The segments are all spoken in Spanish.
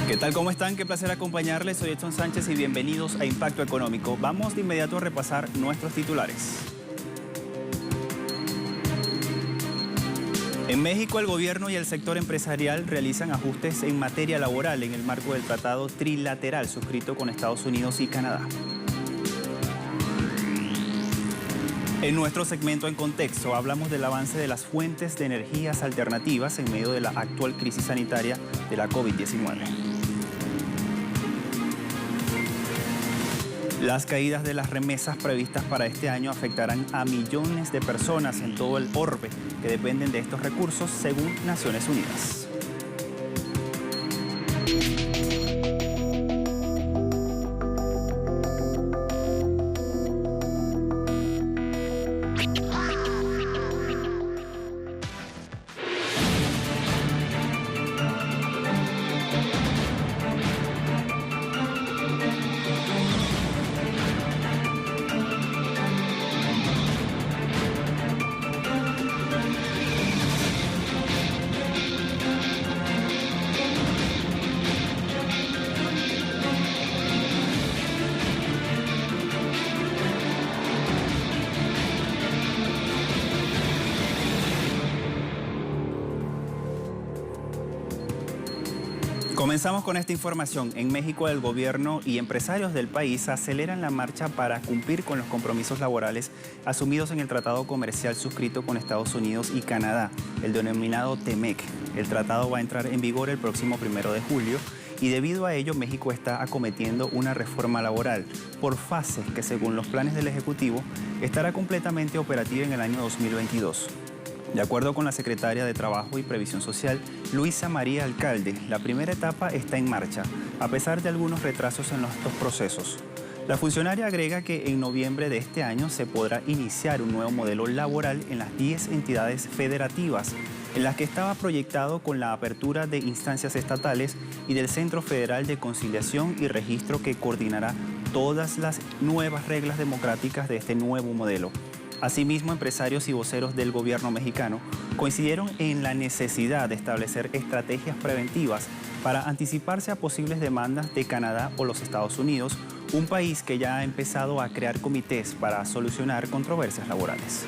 ¿Qué tal? ¿Cómo están? Qué placer acompañarles. Soy Edson Sánchez y bienvenidos a Impacto Económico. Vamos de inmediato a repasar nuestros titulares. En México, el gobierno y el sector empresarial realizan ajustes en materia laboral en el marco del tratado trilateral suscrito con Estados Unidos y Canadá. En nuestro segmento En Contexto hablamos del avance de las fuentes de energías alternativas en medio de la actual crisis sanitaria de la COVID-19. Las caídas de las remesas previstas para este año afectarán a millones de personas en todo el orbe que dependen de estos recursos, según Naciones Unidas. Comenzamos con esta información. En México, el gobierno y empresarios del país aceleran la marcha para cumplir con los compromisos laborales asumidos en el tratado comercial suscrito con Estados Unidos y Canadá, el denominado TEMEC. El tratado va a entrar en vigor el próximo 1 de julio y debido a ello México está acometiendo una reforma laboral por fases que, según los planes del Ejecutivo, estará completamente operativa en el año 2022. De acuerdo con la secretaria de Trabajo y Previsión Social, Luisa María Alcalde, la primera etapa está en marcha, a pesar de algunos retrasos en estos procesos. La funcionaria agrega que en noviembre de este año se podrá iniciar un nuevo modelo laboral en las 10 entidades federativas, en las que estaba proyectado con la apertura de instancias estatales y del Centro Federal de Conciliación y Registro, que coordinará todas las nuevas reglas democráticas de este nuevo modelo. Asimismo, empresarios y voceros del gobierno mexicano coincidieron en la necesidad de establecer estrategias preventivas para anticiparse a posibles demandas de Canadá o los Estados Unidos, un país que ya ha empezado a crear comités para solucionar controversias laborales.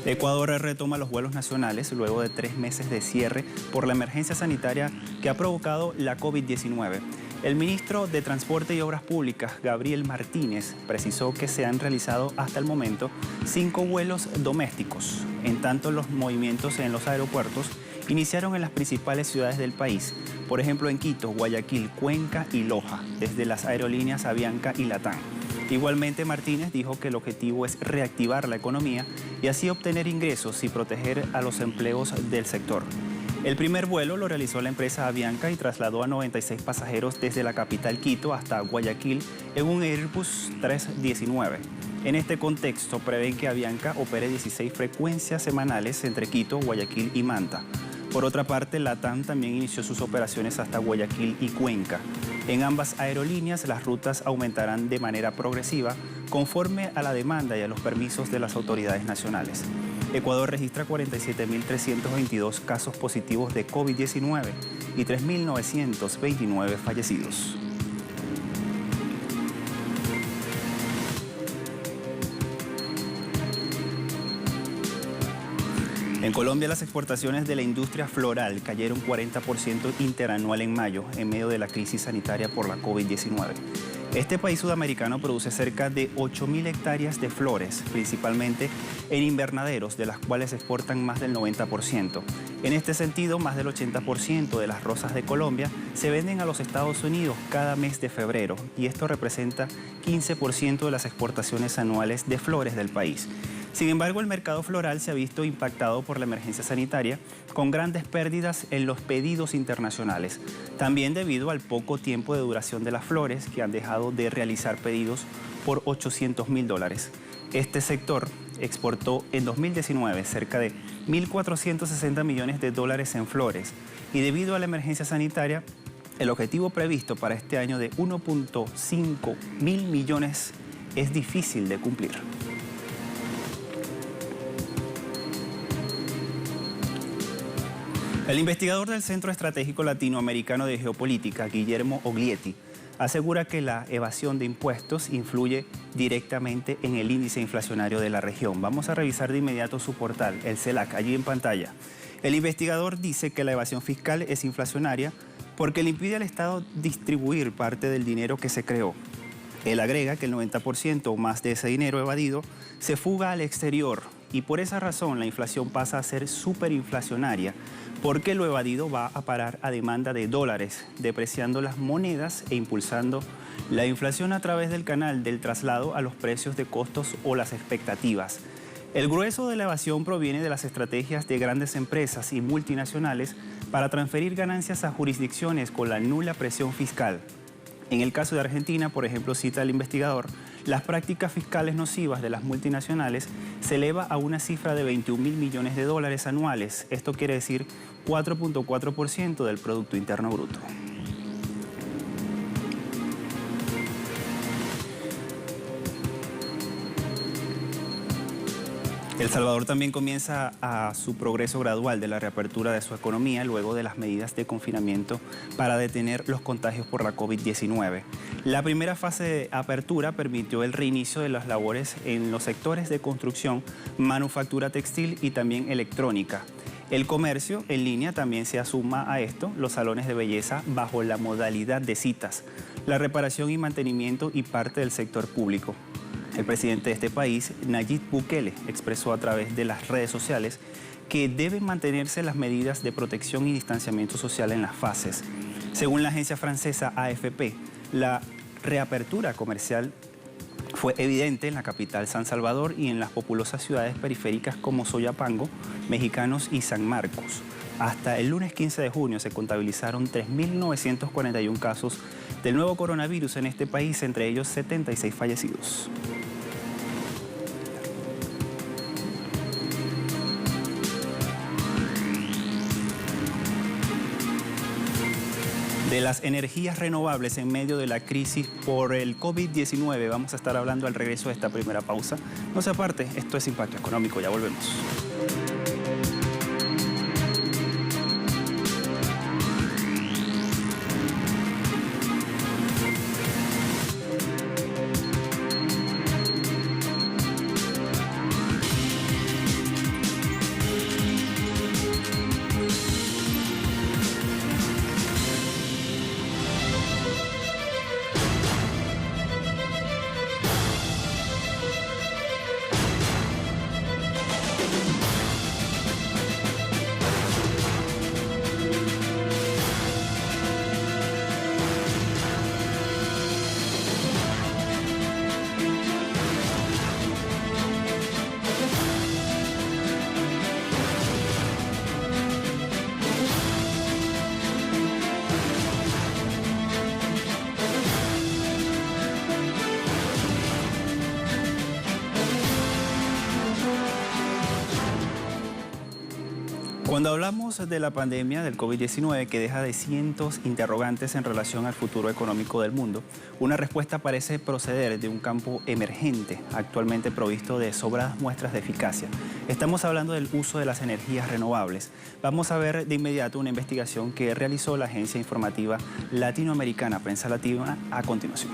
Ecuador retoma los vuelos nacionales luego de 3 meses de cierre por la emergencia sanitaria que ha provocado la COVID-19. El ministro de Transporte y Obras Públicas, Gabriel Martínez, precisó que se han realizado hasta el momento 5 vuelos domésticos. En tanto, los movimientos en los aeropuertos iniciaron en las principales ciudades del país, por ejemplo en Quito, Guayaquil, Cuenca y Loja, desde las aerolíneas Avianca y Latam. Igualmente, Martínez dijo que el objetivo es reactivar la economía y así obtener ingresos y proteger a los empleos del sector. El primer vuelo lo realizó la empresa Avianca y trasladó a 96 pasajeros desde la capital Quito hasta Guayaquil en un Airbus 319. En este contexto, prevén que Avianca opere 16 frecuencias semanales entre Quito, Guayaquil y Manta. Por otra parte, Latam también inició sus operaciones hasta Guayaquil y Cuenca. En ambas aerolíneas, las rutas aumentarán de manera progresiva conforme a la demanda y a los permisos de las autoridades nacionales. Ecuador registra 47.322 casos positivos de COVID-19 y 3.929 fallecidos. En Colombia, las exportaciones de la industria floral cayeron 40% interanual en mayo, en medio de la crisis sanitaria por la COVID-19. Este país sudamericano produce cerca de 8.000 hectáreas de flores, principalmente en invernaderos, de las cuales exportan más del 90%. En este sentido, más del 80% de las rosas de Colombia se venden a los Estados Unidos cada mes de febrero, y esto representa 15% de las exportaciones anuales de flores del país. Sin embargo, el mercado floral se ha visto impactado por la emergencia sanitaria, con grandes pérdidas en los pedidos internacionales. También debido al poco tiempo de duración de las flores, que han dejado de realizar pedidos por $800.000. Este sector exportó en 2019 cerca de 1.460 millones de dólares en flores, y debido a la emergencia sanitaria, el objetivo previsto para este año de 1.5 mil millones es difícil de cumplir. El investigador del Centro Estratégico Latinoamericano de Geopolítica, Guillermo Oglietti, asegura que la evasión de impuestos influye directamente en el índice inflacionario de la región. Vamos a revisar de inmediato su portal, el CELAC, allí en pantalla. El investigador dice que la evasión fiscal es inflacionaria porque le impide al Estado distribuir parte del dinero que se creó. Él agrega que el 90% o más de ese dinero evadido se fuga al exterior y por esa razón la inflación pasa a ser superinflacionaria porque lo evadido va a parar a demanda de dólares, depreciando las monedas e impulsando la inflación a través del canal del traslado a los precios de costos o las expectativas. El grueso de la evasión proviene de las estrategias de grandes empresas y multinacionales para transferir ganancias a jurisdicciones con la nula presión fiscal. En el caso de Argentina, por ejemplo, cita el investigador, las prácticas fiscales nocivas de las multinacionales se eleva a una cifra de 21.000 millones de dólares anuales. Esto quiere decir 4.4% del Producto Interno Bruto. El Salvador también comienza a su progreso gradual de la reapertura de su economía luego de las medidas de confinamiento para detener los contagios por la COVID-19. La primera fase de apertura permitió el reinicio de las labores en los sectores de construcción, manufactura textil y también electrónica. El comercio en línea también se suma a esto, los salones de belleza bajo la modalidad de citas, la reparación y mantenimiento y parte del sector público. El presidente de este país, Nayib Bukele, expresó a través de las redes sociales que deben mantenerse las medidas de protección y distanciamiento social en las fases. Según la agencia francesa AFP, la reapertura comercial fue evidente en la capital San Salvador y en las populosas ciudades periféricas como Soyapango, Mexicanos y San Marcos. Hasta el lunes 15 de junio se contabilizaron 3.941 casos del nuevo coronavirus en este país, entre ellos 76 fallecidos. De las energías renovables en medio de la crisis por el COVID-19 vamos a estar hablando al regreso de esta primera pausa. No se aparte, esto es Impacto Económico, ya volvemos. Cuando hablamos de la pandemia del COVID-19 que deja de cientos interrogantes en relación al futuro económico del mundo, una respuesta parece proceder de un campo emergente, actualmente provisto de sobradas muestras de eficacia. Estamos hablando del uso de las energías renovables. Vamos a ver de inmediato una investigación que realizó la agencia informativa latinoamericana Prensa Latina a continuación.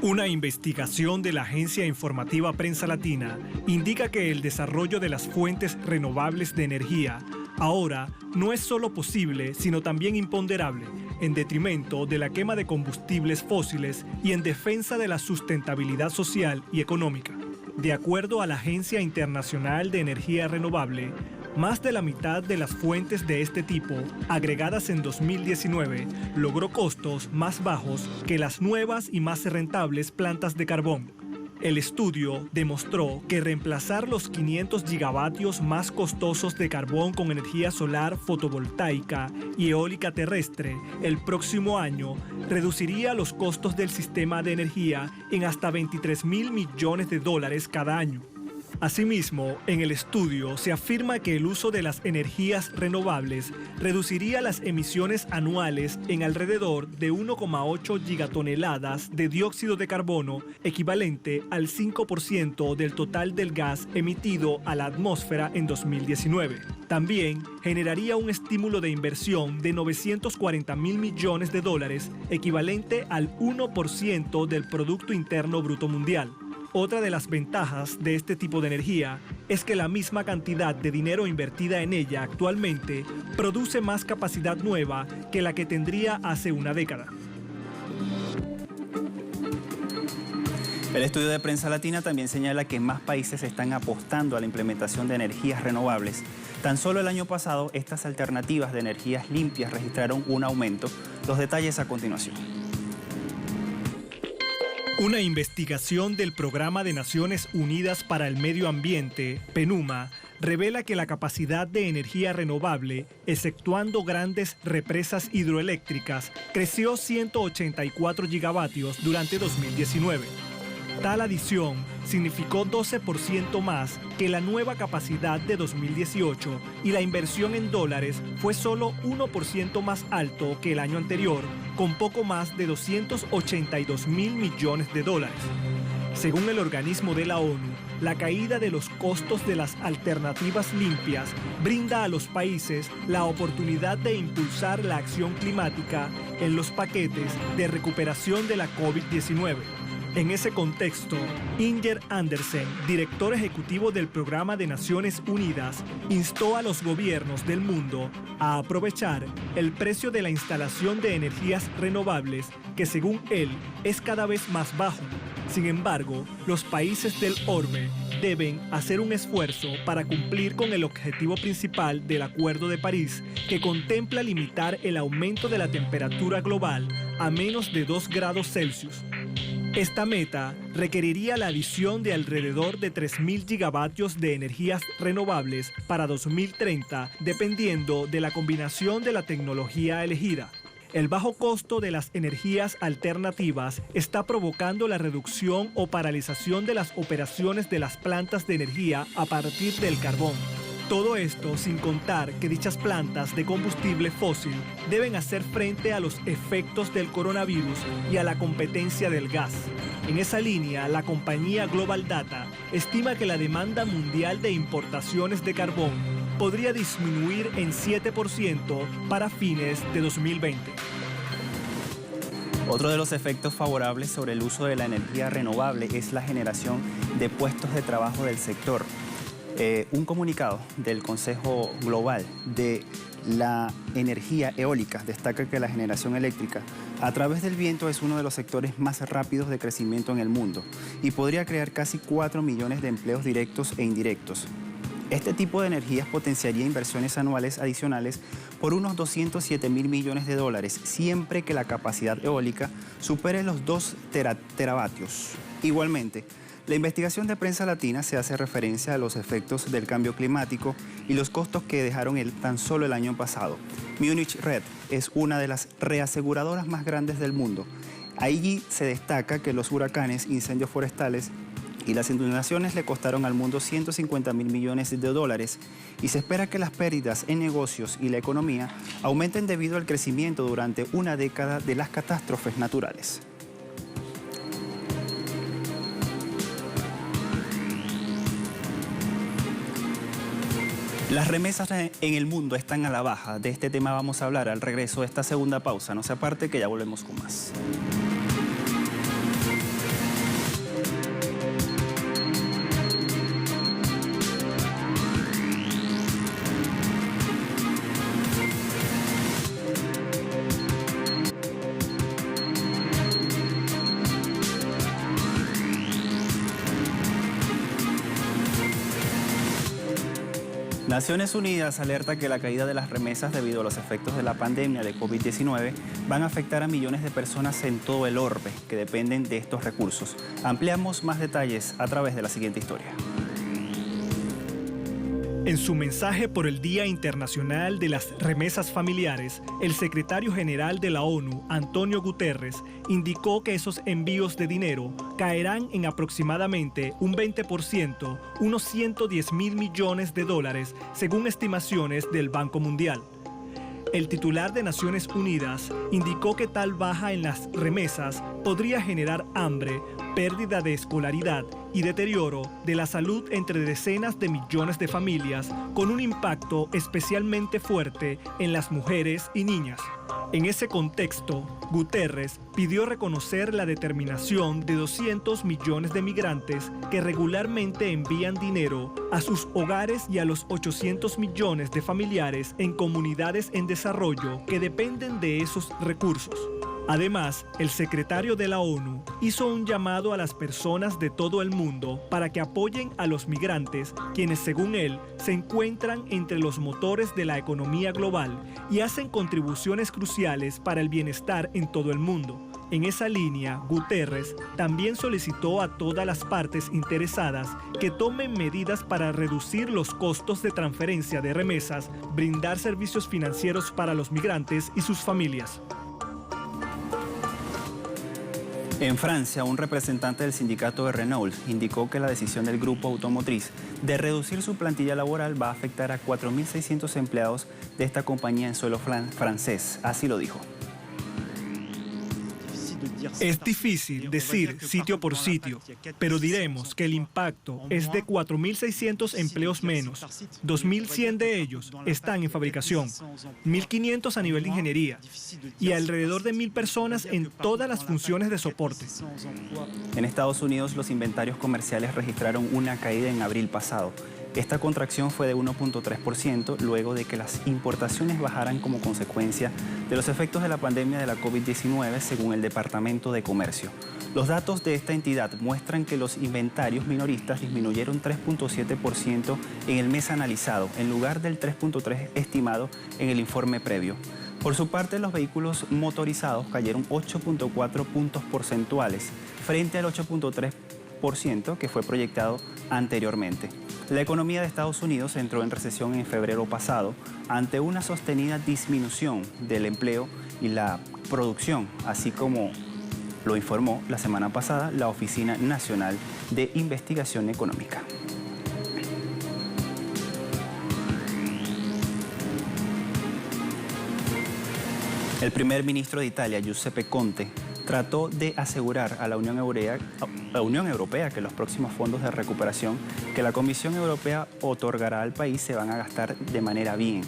Una investigación de la agencia informativa Prensa Latina indica que el desarrollo de las fuentes renovables de energía ahora no es solo posible, sino también imponderable, en detrimento de la quema de combustibles fósiles y en defensa de la sustentabilidad social y económica. De acuerdo a la Agencia Internacional de Energía Renovable, más de la mitad de las fuentes de este tipo, agregadas en 2019, logró costos más bajos que las nuevas y más rentables plantas de carbón. El estudio demostró que reemplazar los 500 gigavatios más costosos de carbón con energía solar fotovoltaica y eólica terrestre el próximo año reduciría los costos del sistema de energía en hasta $23.000 millones cada año. Asimismo, en el estudio se afirma que el uso de las energías renovables reduciría las emisiones anuales en alrededor de 1,8 gigatoneladas de dióxido de carbono, equivalente al 5% del total del gas emitido a la atmósfera en 2019. También generaría un estímulo de inversión de 940.000 millones de dólares, equivalente al 1% del Producto Interno Bruto Mundial. Otra de las ventajas de este tipo de energía es que la misma cantidad de dinero invertida en ella actualmente produce más capacidad nueva que la que tendría hace una década. El estudio de Prensa Latina también señala que más países están apostando a la implementación de energías renovables. Tan solo el año pasado, estas alternativas de energías limpias registraron un aumento. Los detalles a continuación. Una investigación del Programa de Naciones Unidas para el Medio Ambiente, PNUMA, revela que la capacidad de energía renovable, exceptuando grandes represas hidroeléctricas, creció 184 gigavatios durante 2019. Tal adición significó 12% más que la nueva capacidad de 2018 y la inversión en dólares fue solo 1% más alto que el año anterior, con poco más de 282.000 millones de dólares. Según el organismo de la ONU, la caída de los costos de las alternativas limpias brinda a los países la oportunidad de impulsar la acción climática en los paquetes de recuperación de la COVID-19. En ese contexto, Inger Andersen, director ejecutivo del Programa de Naciones Unidas, instó a los gobiernos del mundo a aprovechar el precio de la instalación de energías renovables, que según él es cada vez más bajo. Sin embargo, los países del orbe deben hacer un esfuerzo para cumplir con el objetivo principal del Acuerdo de París, que contempla limitar el aumento de la temperatura global a menos de 2 grados Celsius. Esta meta requeriría la adición de alrededor de 3.000 gigavatios de energías renovables para 2030, dependiendo de la combinación de la tecnología elegida. El bajo costo de las energías alternativas está provocando la reducción o paralización de las operaciones de las plantas de energía a partir del carbón. Todo esto sin contar que dichas plantas de combustible fósil deben hacer frente a los efectos del coronavirus y a la competencia del gas. En esa línea, la compañía Global Data estima que la demanda mundial de importaciones de carbón podría disminuir en 7% para fines de 2020. Otro de los efectos favorables sobre el uso de la energía renovable es la generación de puestos de trabajo del sector. Un comunicado del Consejo Global de la Energía Eólica destaca que la generación eléctrica a través del viento es uno de los sectores más rápidos de crecimiento en el mundo y podría crear casi 4 millones de empleos directos e indirectos. Este tipo de energías potenciaría inversiones anuales adicionales por unos 207.000 millones de dólares, siempre que la capacidad eólica supere los 2 teravatios. Igualmente, la investigación de Prensa Latina se hace referencia a los efectos del cambio climático y los costos que dejaron tan solo el año pasado. Munich Re es una de las reaseguradoras más grandes del mundo. Allí se destaca que los huracanes, incendios forestales y las inundaciones le costaron al mundo 150.000 millones de dólares y se espera que las pérdidas en negocios y la economía aumenten debido al crecimiento durante una década de las catástrofes naturales. Las remesas en el mundo están a la baja. De este tema vamos a hablar al regreso de esta segunda pausa. No se aparte que ya volvemos con más. Naciones Unidas alerta que la caída de las remesas debido a los efectos de la pandemia de COVID-19 van a afectar a millones de personas en todo el orbe que dependen de estos recursos. Ampliamos más detalles a través de la siguiente historia. En su mensaje por el Día Internacional de las Remesas Familiares, el secretario general de la ONU, Antonio Guterres, indicó que esos envíos de dinero caerán en aproximadamente un 20%, unos 110.000 millones de dólares, según estimaciones del Banco Mundial. El titular de Naciones Unidas indicó que tal baja en las remesas podría generar hambre, pérdida de escolaridad y deterioro de la salud entre decenas de millones de familias, con un impacto especialmente fuerte en las mujeres y niñas. En ese contexto, Guterres pidió reconocer la determinación de 200 millones de migrantes que regularmente envían dinero a sus hogares y a los 800 millones de familiares en comunidades en desarrollo que dependen de esos recursos. Además, el secretario de la ONU hizo un llamado a las personas de todo el mundo para que apoyen a los migrantes, quienes según él se encuentran entre los motores de la economía global y hacen contribuciones cruciales para el bienestar en todo el mundo. En esa línea, Guterres también solicitó a todas las partes interesadas que tomen medidas para reducir los costos de transferencia de remesas, brindar servicios financieros para los migrantes y sus familias. En Francia, un representante del sindicato de Renault indicó que la decisión del grupo automotriz de reducir su plantilla laboral va a afectar a 4.600 empleados de esta compañía en suelo francés. Así lo dijo. Es difícil decir sitio por sitio, pero diremos que el impacto es de 4.600 empleos menos. 2.100 de ellos están en fabricación, 1.500 a nivel de ingeniería y alrededor de 1.000 personas en todas las funciones de soporte. En Estados Unidos, los inventarios comerciales registraron una caída en abril pasado. Esta contracción fue de 1.3% luego de que las importaciones bajaran como consecuencia de los efectos de la pandemia de la COVID-19, según el Departamento de Comercio. Los datos de esta entidad muestran que los inventarios minoristas disminuyeron 3.7% en el mes analizado, en lugar del 3.3% estimado en el informe previo. Por su parte, los vehículos motorizados cayeron 8.4 puntos porcentuales frente al 8.3% que fue proyectado anteriormente. La economía de Estados Unidos entró en recesión en febrero pasado ante una sostenida disminución del empleo y la producción, así como lo informó la semana pasada la Oficina Nacional de Investigación Económica. El primer ministro de Italia, Giuseppe Conte, trató de asegurar a la Unión Europea que los próximos fondos de recuperación que la Comisión Europea otorgará al país se van a gastar de manera bien.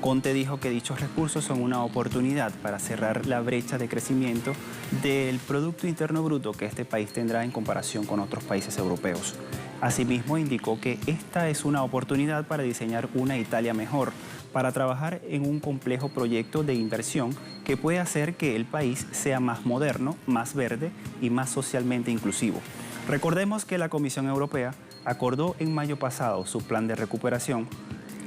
Conte dijo que dichos recursos son una oportunidad para cerrar la brecha de crecimiento del Producto Interno Bruto que este país tendrá en comparación con otros países europeos. Asimismo, indicó que esta es una oportunidad para diseñar una Italia mejor, para trabajar en un complejo proyecto de inversión que puede hacer que el país sea más moderno, más verde y más socialmente inclusivo. Recordemos que la Comisión Europea acordó en mayo pasado su plan de recuperación,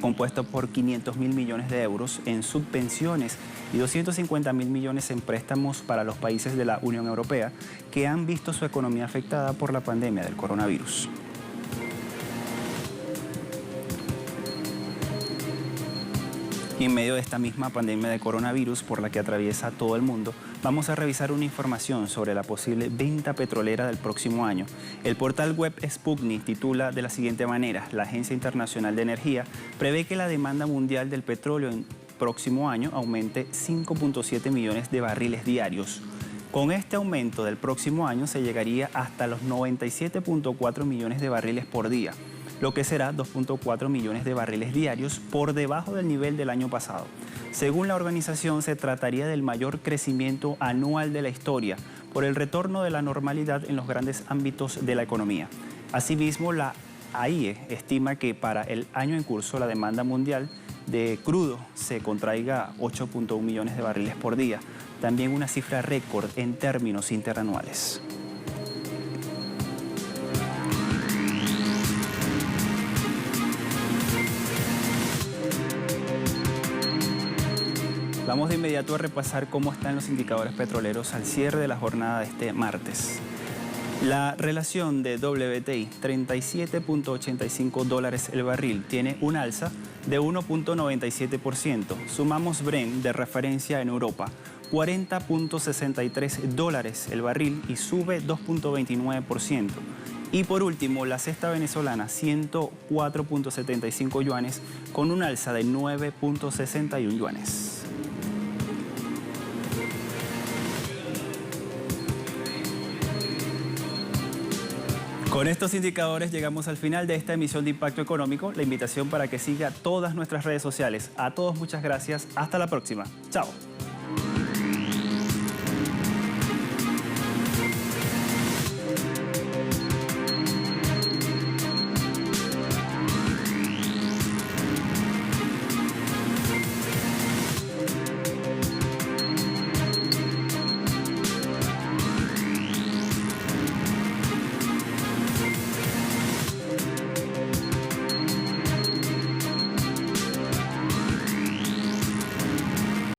compuesto por 500.000 millones de euros en subvenciones y 250.000 millones en préstamos para los países de la Unión Europea que han visto su economía afectada por la pandemia del coronavirus. Y en medio de esta misma pandemia de coronavirus por la que atraviesa todo el mundo, vamos a revisar una información sobre la posible venta petrolera del próximo año. El portal web Sputnik titula de la siguiente manera: la Agencia Internacional de Energía prevé que la demanda mundial del petróleo en próximo año aumente 5.7 millones de barriles diarios. Con este aumento del próximo año se llegaría hasta los 97.4 millones de barriles por día, lo que será 2.4 millones de barriles diarios por debajo del nivel del año pasado. Según la organización, se trataría del mayor crecimiento anual de la historia por el retorno de la normalidad en los grandes ámbitos de la economía. Asimismo, la AIE estima que para el año en curso la demanda mundial de crudo se contraiga 8.1 millones de barriles por día, también una cifra récord en términos interanuales. Vamos de inmediato a repasar cómo están los indicadores petroleros al cierre de la jornada de este martes. La relación de WTI, 37.85 dólares el barril, tiene un alza de 1.97%. Sumamos Brent de referencia en Europa, 40.63 dólares el barril y sube 2.29%. Y por último, la cesta venezolana, 104.75 yuanes, con un alza de 9.61 yuanes. Con estos indicadores llegamos al final de esta emisión de Impacto Económico. La invitación para que siga todas nuestras redes sociales. A todos muchas gracias. Hasta la próxima. Chao.